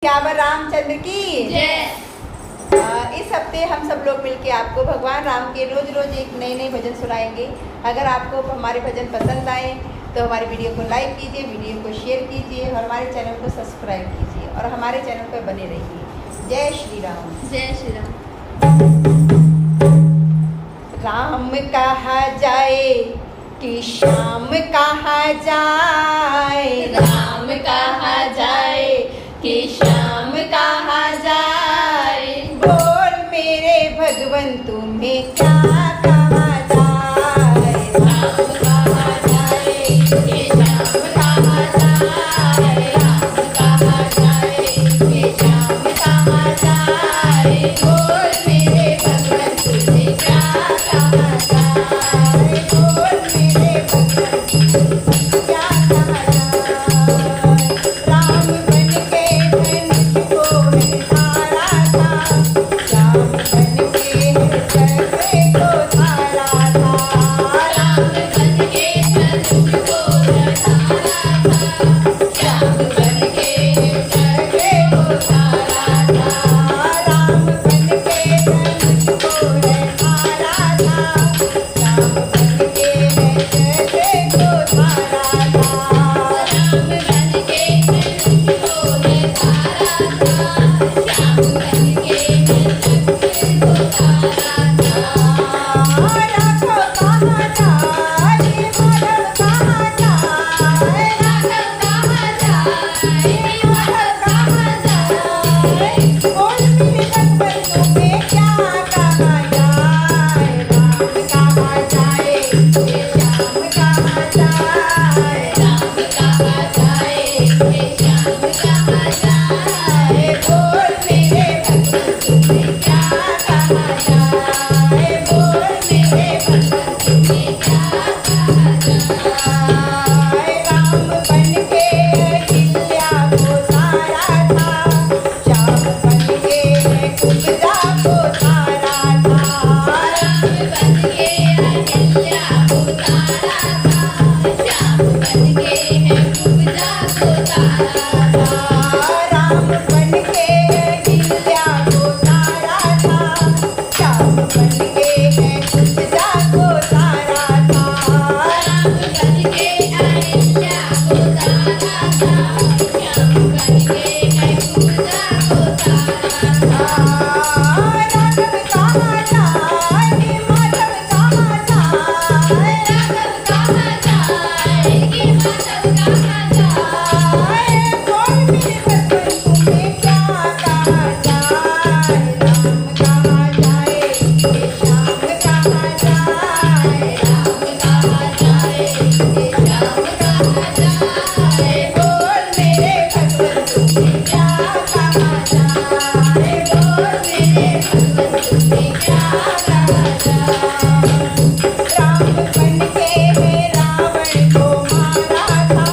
श्यावर रामचंद्र की जय। इस हफ्ते हम सब लोग मिलके आपको भगवान राम के रोज रोज एक नए नए भजन सुनाएंगे। अगर आपको हमारे भजन पसंद आए तो हमारे वीडियो को लाइक कीजिए, वीडियो को शेयर कीजिए और हमारे चैनल को सब्सक्राइब कीजिए और हमारे चैनल पर बने रहिए। जय श्री राम। जय श्री राम। राम कहा जाए कि श्याम कहा जाए, राम कहा जाए कि श्याम कहा जाए। बोल मेरे भगवन तुम्हें क्या कहा जाए। राम कहा जाए कि श्याम कहा जाए। राम कहा जाए कि श्याम कहा जाए। बोल मेरे भगवान तुझे क्या कहा जाए। बोल मेरे भगवन तुम्हें क्या कहा जाए। राम बन के धनुष को निहारा था, राम बन के चक्र को धारा था। राम बन के धनुष को धारा था, श्याम बन के चक्र को धारा था। राम बन के धनुष को निहारा था, राम बन के चक्र को धारा था। राम बन के धनुष को धारा था, श्याम बन के चक्र को धारा था। राघव कहाँ जाए, माधव कहाँ जाए, राघव कहाँ जाए, माधव कहाँ जाए। बोल मेरे भगवन तुम्हें क्या कहा जाए। राम कहाँ जाए, ये श्याम कहाँ जाए। राम कहा जाए कि श्याम कहा जाए। बोल मेरे भगवान तुम्हें क्या कहा जाए। बोल मेरे भगवान तुम्हें क्या कहा जाए। राम बन के अहिल्या को तारा था, श्याम बन के कुब्जा को तारा था। राम बन के अहिल्या को तारा था, श्याम बन के कुब्जा को तारा था। राम बन के अहिल्या को तारा था, श्याम बन के कुब्जा को तारा था। राम बन के अहिल्या को तारा था, श्याम बन के कुब्जा को तारा था। राघव कहाँ जाए, माधव कहाँ जाए, राघव कहाँ जाए कि माधव कहाँ जाए। बोल मेरे भगवन तुम्हें क्या कहा जाए। राम कहाँ जाए, ये श्याम कहाँ जाए। राम कहाँ जाए कि श्याम कहाँ जाए। बोल मेरे भगवान तुम्हें क्या कहा जाए। बोल मेरे भगवान तुम्हें क्या कहा जाए। राम बन के रावण को मारा था,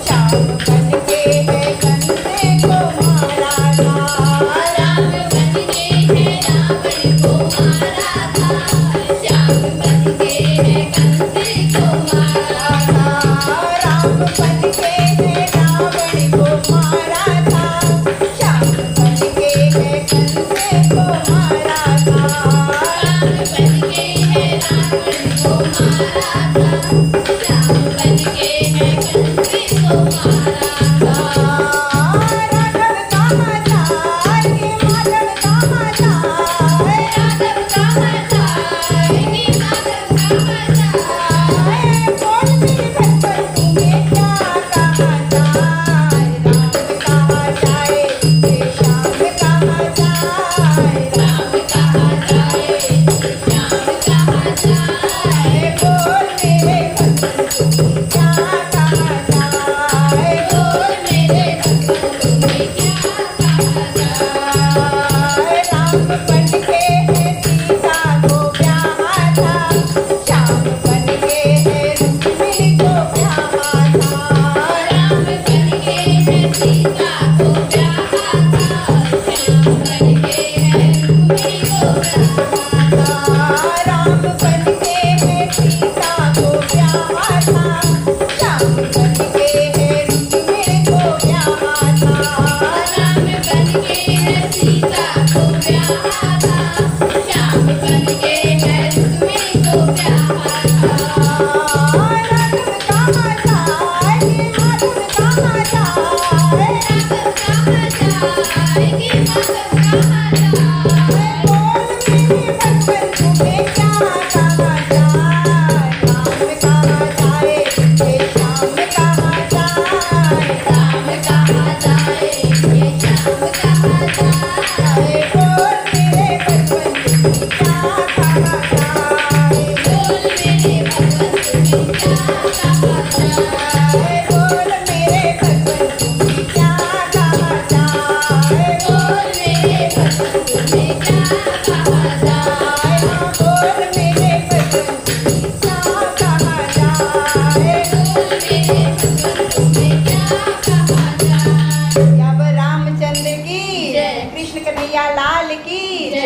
श्याम बन के कंसे को मारा था। राम बन के रावण को मारा था, श्याम बन के कंसे को मारा था। राम बन के रावण को मारा था, कृष्ण कन्हैया लाल की जय।